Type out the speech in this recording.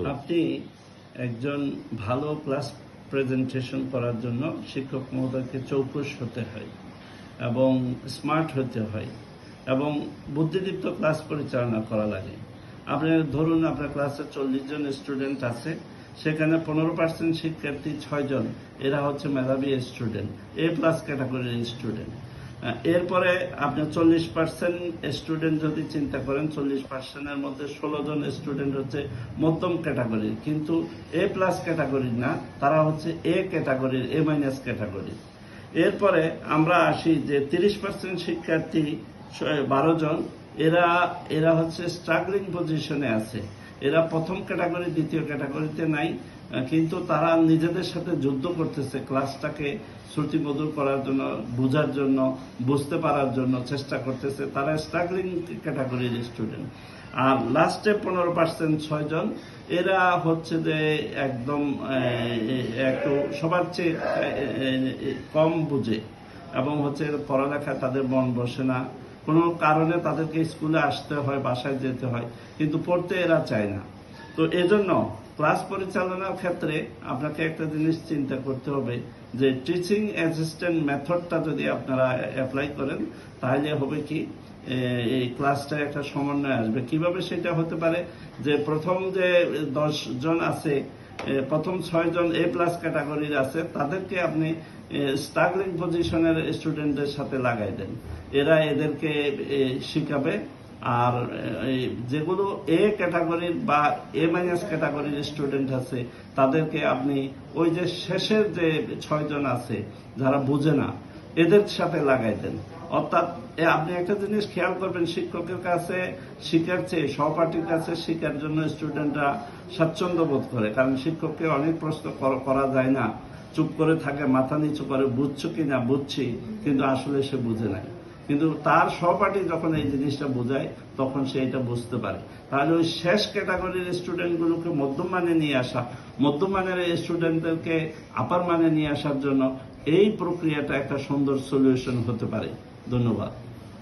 আপনি একজন ভালো ক্লাস প্রেজেন্টেশন করার জন্য শিক্ষক মহোদয়কে চৌকস হতে হয় এবং স্মার্ট হতে হয় এবং বুদ্ধিদীপ্ত ক্লাস পরিচালনা করা লাগে। আপনি ধরুন আপনার ক্লাসে 40 জন স্টুডেন্ট আছে, সেখানে 15% শিক্ষার্থী 6 জন, এরা হচ্ছে মেধাবী স্টুডেন্ট, A+ ক্যাটাগরির স্টুডেন্ট। এরপরে আপনি 40% স্টুডেন্ট যদি চিন্তা করেন, 40%-এর মধ্যে 16 জন স্টুডেন্ট হচ্ছে মধ্যম ক্যাটাগরির, কিন্তু A+ ক্যাটাগরির না, তারা হচ্ছে A ক্যাটাগরির, A- ক্যাটাগরির। এরপরে আমরা আসি যে 30% শিক্ষার্থী 12 জন, এরা হচ্ছে স্ট্রাগলিং পজিশনে আছে। এরা প্রথম ক্যাটাগরি, দ্বিতীয় ক্যাটাগরিতে নাই, কিন্তু তারা নিজেদের সাথে যুদ্ধ করতেছে ক্লাসটাকে শ্রুতিমধুর করার জন্য, বোঝার জন্য, বুঝতে পারার জন্য চেষ্টা করতেছে। তারা স্ট্রাগলিং ক্যাটাগরির স্টুডেন্ট। আর লাস্টে 15% 6 জন, এরা হচ্ছে যে একদম একটু সবার চেয়ে কম বুঝে এবং হচ্ছে পড়ালেখা তাদের মন বসে না, কোনো কারণে তাদেরকে স্কুলে আসতে হয়, বাসায় যেতে হয়, কিন্তু পড়তে এরা চায় না। তো এজন্য ক্লাস পরিচালনার ক্ষেত্রে আপনাকে একটা জিনিস চিন্তা করতে হবে যে টিচিং অ্যাসিস্ট্যান্ট মেথডটা যদি আপনারা অ্যাপ্লাই করেন, তাহলে হবে কি এই ক্লাসটা একটা সমন্বয় আসবে। কিভাবে সেটা হতে পারে যে প্রথম যে 10 জন আছে, প্রথম 6 জন A+ ক্যাটাগরির আছে, তাদেরকে আপনি স্ট্রাগলিং পজিশনের স্টুডেন্টদের সাথে লাগাই দেন, এরা এদেরকে শিখাবে। আর যেগুলো A ক্যাটাগরির বা A- ক্যাটাগরির স্টুডেন্ট আছে, তাদেরকে আপনি ওই যে শেষের যে 6 জন আছে যারা বুঝে না, এদের সাথে লাগাই দেন। অর্থাৎ আপনি একটা জিনিস খেয়াল করবেন, শিক্ষকের কাছে শিখার চেয়ে সহপাঠীর কাছে শিখার জন্য স্টুডেন্টরা স্বাচ্ছন্দ্য বোধ করে, কারণ শিক্ষককে অনেক প্রশ্ন করা যায় না, চুপ করে থাকে, মাথা নিচু করে, বুঝছো কিনা, বুঝছি, কিন্তু আসলে সে বুঝে নাই। কিন্তু তার সহপাঠী যখন এই জিনিসটা বোঝায়, তখন সে এটা বুঝতে পারে। তাহলে ওই শেষ ক্যাটাগরির স্টুডেন্টগুলোকে মধ্যম মানে নিয়ে আসা, মধ্যম মানের স্টুডেন্টদেরকে আপার মানে নিয়ে আসার জন্য এই প্রক্রিয়াটা একটা সুন্দর সলিউশন হতে পারে। ধন্যবাদ।